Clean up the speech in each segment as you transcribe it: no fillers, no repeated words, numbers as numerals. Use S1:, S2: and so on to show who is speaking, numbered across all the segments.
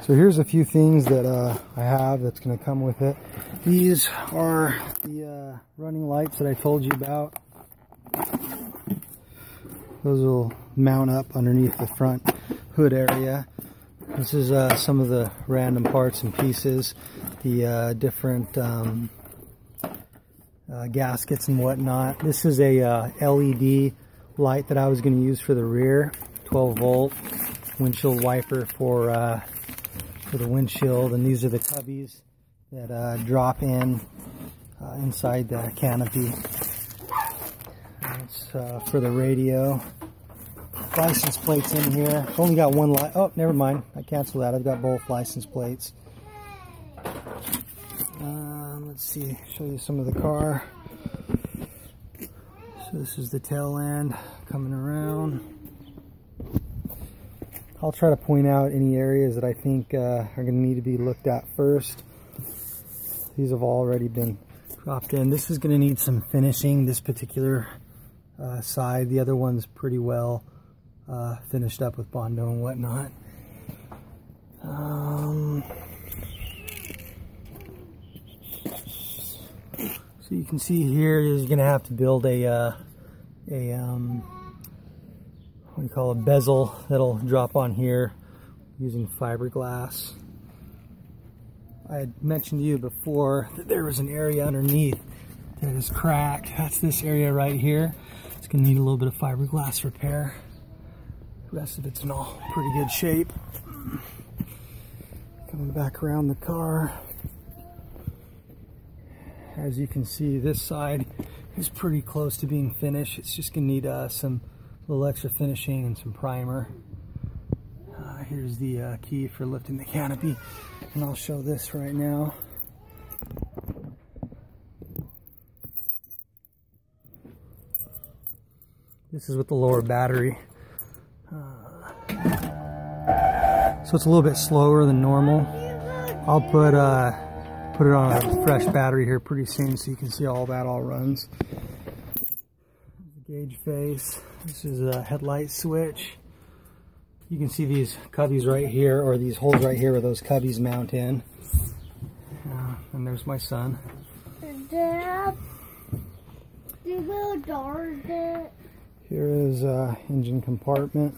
S1: So here's a few things that I have that's going to come with it. These are the running lights that I told you about. Those will mount up underneath the front hood area. This is some of the random parts and pieces, the different gaskets and whatnot. This is a LED light that I was going to use for the rear, 12 volt windshield wiper for the windshield, and these are the cubbies that drop in inside the canopy. It's for the radio. License plates in here. Only got one light. Oh, never mind. I canceled that. I've got both license plates. Let's see. Show you some of the car. So this is the tail end coming around. I'll try to point out any areas that I think are going to need to be looked at first. These have already been dropped in. This is going to need some finishing, this particular side. The other one's pretty well finished up with Bondo and whatnot. So you can see here is going to have to build a what do you call a bezel that'll drop on here using fiberglass. I had mentioned to you before that there was an area underneath that is cracked. That's this area right here. It's going to need a little bit of fiberglass repair. The rest of it's in all pretty good shape. Coming back around the car. As you can see, this side is pretty close to being finished. It's just going to need some little extra finishing and some primer. Here's the key for lifting the canopy, and I'll show this right now. This is with the lower battery. So it's a little bit slower than normal. I'll put it on a fresh battery here pretty soon so you can see all that all runs. The gauge face. This is a headlight switch. You can see these cubbies right here, or these holes right here where those cubbies mount in. And there's my son.
S2: Dad, you will dark it.
S1: Here is engine compartment.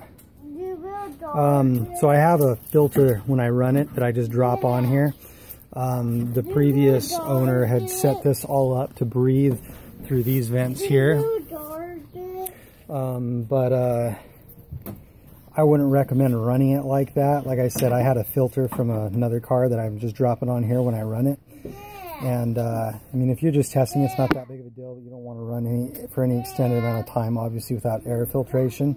S1: So I have a filter when I run it that I just drop on here. The previous owner had set this all up to breathe through these vents here. But I wouldn't recommend running it like that. Like I said, I had a filter from another car that I'm just dropping on here when I run it. And I mean, if you're just testing, it's not that big of a deal, but you don't want to run for any extended amount of time, obviously, without air filtration.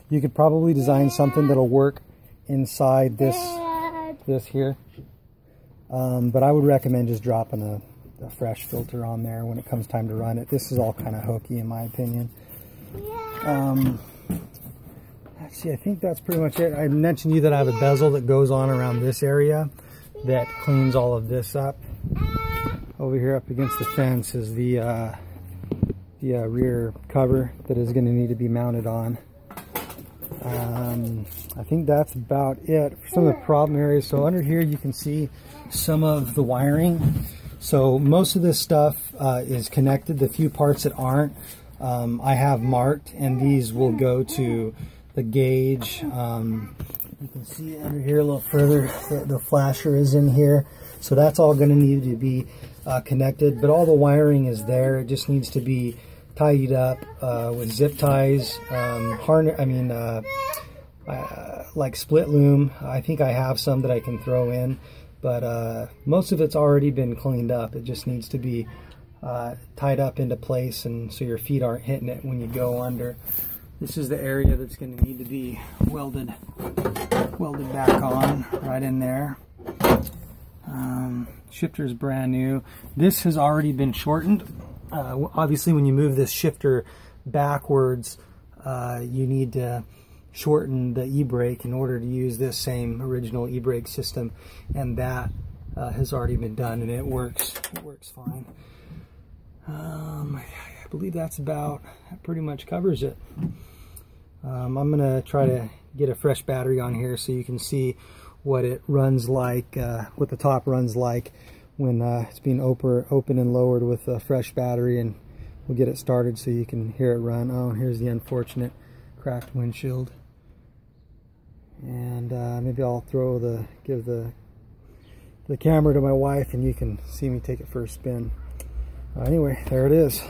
S1: You could probably design something that'll work inside this here. But I would recommend just dropping a fresh filter on there when it comes time to run it. This is all kind of hokey in my opinion. Let's see, I think that's pretty much it. I mentioned to you that I have a bezel that goes on around this area that cleans all of this up. Over here up against the fence is the rear cover that is going to need to be mounted on. I think that's about it for some of the problem areas. So under here you can see some of the wiring. So most of this stuff is connected. The few parts that aren't, I have marked, and these will go to the gauge. You can see under here a little further, the flasher is in here. So that's all going to need to be connected, but all the wiring is there. It just needs to be tidied up with zip ties, like split loom. I think I have some that I can throw in, but most of it's already been cleaned up. It just needs to be tied up into place, and so your feet aren't hitting it when you go under. This is the area that's going to need to be welded back on, right in there. Shifter is brand new. This has already been shortened. Obviously, when you move this shifter backwards, you need to shorten the e-brake in order to use this same original e-brake system, and that has already been done, and it works fine. I believe that pretty much covers it. I'm gonna try to get a fresh battery on here so you can see what it runs like, what the top runs like when it's being open and lowered with a fresh battery, and we'll get it started so you can hear it run. Oh, and here's the unfortunate cracked windshield. And maybe I'll give the camera to my wife and you can see me take it for a spin. Anyway, there it is.